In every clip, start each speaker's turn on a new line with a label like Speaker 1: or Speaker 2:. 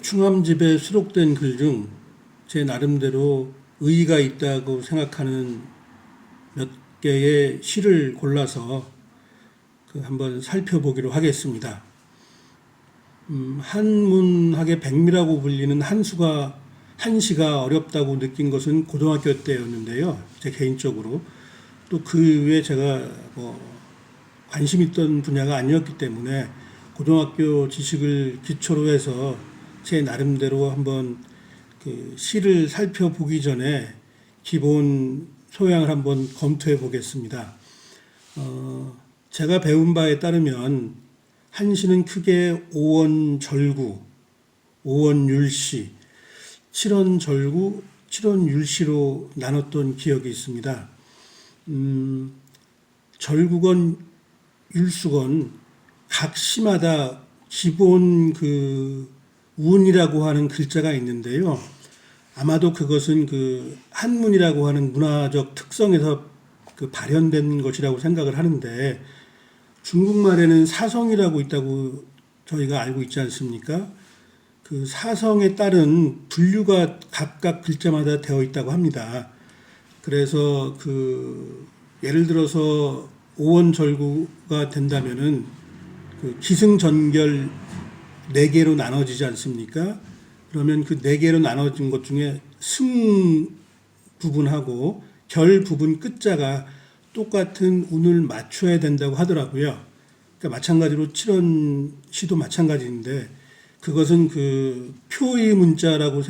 Speaker 1: 충암집에 수록된 글 중 제 나름대로 의의가 있다고 생각하는 몇 개의 시를 골라서 한번 살펴보기로 하겠습니다. 한문학의 백미라고 불리는 한시가 어렵다고 느낀 것은 고등학교 때였는데요. 제 개인적으로. 또 그 외에 제가 관심 있던 분야가 아니었기 때문에 고등학교 지식을 기초로 해서 제 나름대로 한번 시를 살펴보기 전에 기본 소양을 한번 검토해 보겠습니다. 제가 배운 바에 따르면 한시는 크게 오원절구, 오원율시, 칠원절구, 칠원율시로 나눴던 기억이 있습니다. 절구건, 율수건 각 시마다 기본 운이라고 하는 글자가 있는데요. 아마도 그것은 한문이라고 하는 문화적 특성에서 발현된 것이라고 생각을 하는데, 중국말에는 사성이라고 있다고 저희가 알고 있지 않습니까? 그 사성에 따른 분류가 각각 글자마다 되어 있다고 합니다. 그래서 예를 들어서 오원절구가 된다면은 기승전결 4개로 나눠지지 않습니까? 그러면 그 4개로 나눠진 것 중에 승 부분하고 결 부분 끝자가 똑같은 운을 맞춰야 된다고 하더라고요. 그러니까 마찬가지로 칠원시도 마찬가지인데, 그것은 표의 문자라고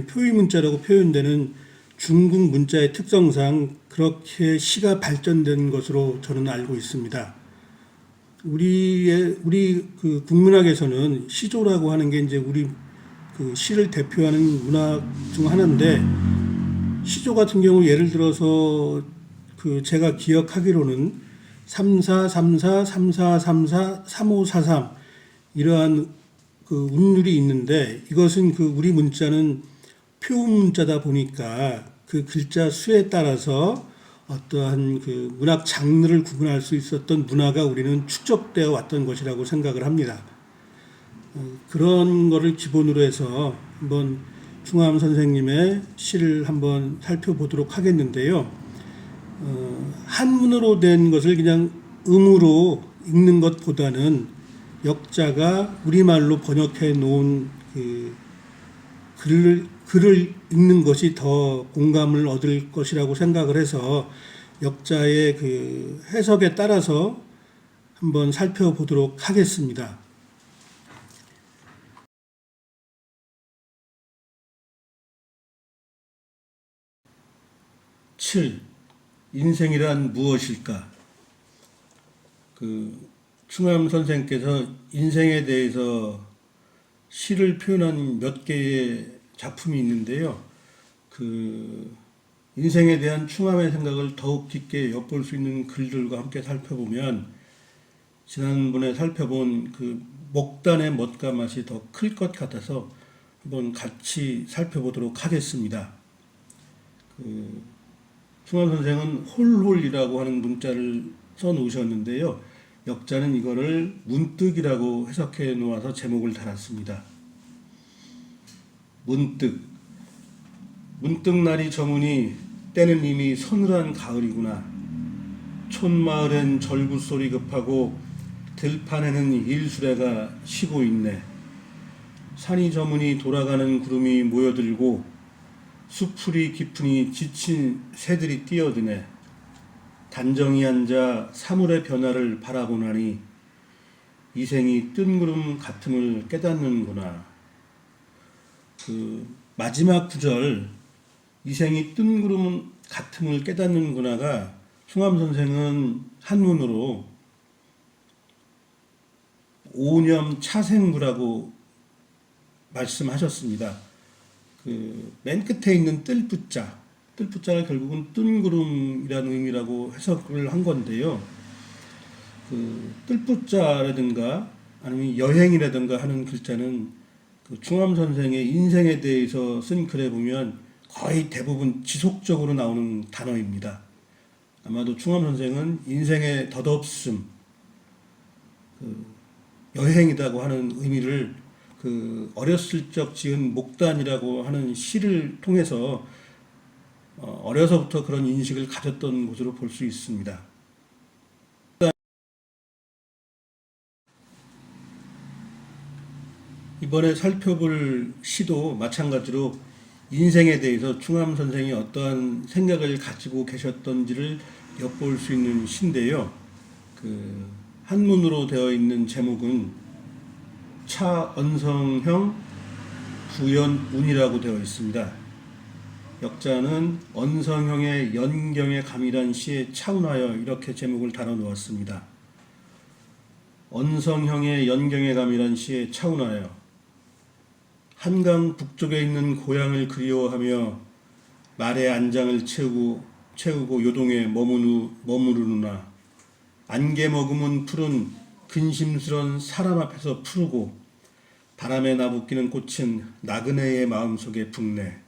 Speaker 1: 표의 문자라고 표현되는 중국 문자의 특성상 그렇게 시가 발전된 것으로 저는 알고 있습니다. 우리 국문학에서는 시조라고 하는 게 이제 우리 시를 대표하는 문학 중 하나인데, 시조 같은 경우 예를 들어서 제가 기억하기로는 3434, 3434, 3543 이러한 운율이 있는데, 이것은 우리 문자는 표문자다 보니까 그 글자 수에 따라서 어떠한 문학 장르를 구분할 수 있었던 문화가 우리는 축적되어 왔던 것이라고 생각을 합니다. 그런 거를 기본으로 해서 한번 충암 선생님의 시를 한번 살펴보도록 하겠는데요. 한문으로 된 것을 그냥 음으로 읽는 것보다는 역자가 우리말로 번역해 놓은 글을 읽는 것이 더 공감을 얻을 것이라고 생각을 해서 역자의 해석에 따라서 한번 살펴보도록 하겠습니다. 7. 인생이란 무엇일까? 충암 선생께서 인생에 대해서 시를 표현한 몇 개의 작품이 있는데요. 인생에 대한 충암의 생각을 더욱 깊게 엿볼 수 있는 글들과 함께 살펴보면, 지난번에 살펴본 목단의 멋과 맛이 더 클 것 같아서 한번 같이 살펴보도록 하겠습니다. 충암 선생은 홀홀이라고 하는 문자를 써 놓으셨는데요. 역자는 이거를 문득이라고 해석해 놓아서 제목을 달았습니다. 문득날이 저무니 때는 이미 서늘한 가을이구나. 촌마을엔 절구소리 급하고 들판에는 일수레가 쉬고 있네. 산이 저무니 돌아가는 구름이 모여들고 수풀이 깊으니 지친 새들이 뛰어드네. 단정히 앉아 사물의 변화를 바라보나니 이생이 뜬구름 같음을 깨닫는구나. 마지막 구절 이생이 뜬구름 같음을 깨닫는구나가 충암 선생은 한문으로 오념 차생구라고 말씀하셨습니다. 맨 끝에 있는 뜰붙자가 결국은 뜬구름이라는 의미라고 해석을 한 건데요. 뜰붙자라든가 아니면 여행이라든가 하는 글자는 충암 선생의 인생에 대해서 쓴 글에 보면 거의 대부분 지속적으로 나오는 단어입니다. 아마도 충암 선생은 인생의 덧없음, 여행이라고 하는 의미를 그 어렸을 적 지은 목단이라고 하는 시를 통해서 어려서부터 그런 인식을 가졌던 것으로 볼 수 있습니다. 이번에 살펴볼 시도 마찬가지로 인생에 대해서 충암 선생이 어떠한 생각을 가지고 계셨던지를 엿볼 수 있는 시인데요. 그 한문으로 되어 있는 제목은 차언성형 부연운이라고 되어 있습니다. 역자는 언성형의 연경의 감이란 시에 차운하여 이렇게 제목을 달아 놓았습니다. 언성형의 연경의 감이란 시에 차운하여 한강 북쪽에 있는 고향을 그리워하며 말의 안장을 채우고 요동에 머무르느나 안개 머금은 푸른 근심스런 사람 앞에서 푸르고 바람에 나부끼는 꽃은 나그네의 마음속에 북네.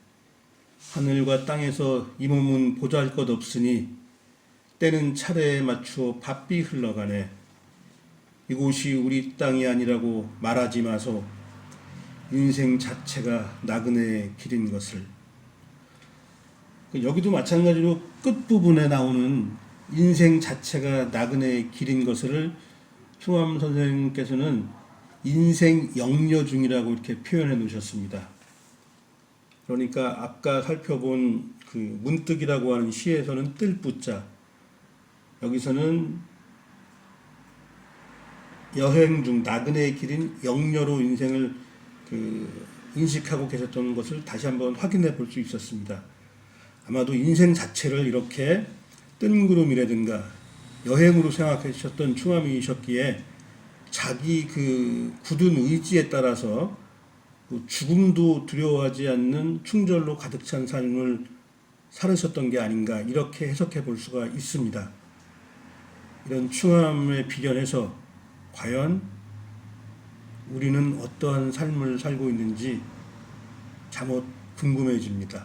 Speaker 1: 하늘과 땅에서 이 몸은 보잘것없으니 때는 차례에 맞추어 바삐 흘러가네. 이곳이 우리 땅이 아니라고 말하지 마소. 인생 자체가 나그네의 길인 것을. 여기도 마찬가지로 끝부분에 나오는 인생 자체가 나그네의 길인 것을 충암 선생님께서는 인생 영려 중이라고 이렇게 표현해 놓으셨습니다. 그러니까 아까 살펴본 그 문득이라고 하는 시에서는 뜰부자, 여기서는 여행 중 나그네의 길인 영려로 인생을 인식하고 계셨던 것을 다시 한번 확인해 볼 수 있었습니다. 아마도 인생 자체를 이렇게 뜬구름이라든가 여행으로 생각하셨던 충암이셨기에 자기 그 굳은 의지에 따라서 죽음도 두려워하지 않는 충절로 가득 찬 삶을 살으셨던 게 아닌가 이렇게 해석해 볼 수가 있습니다. 이런 충암에 비견해서 과연 우리는 어떠한 삶을 살고 있는지 잠옷 궁금해집니다.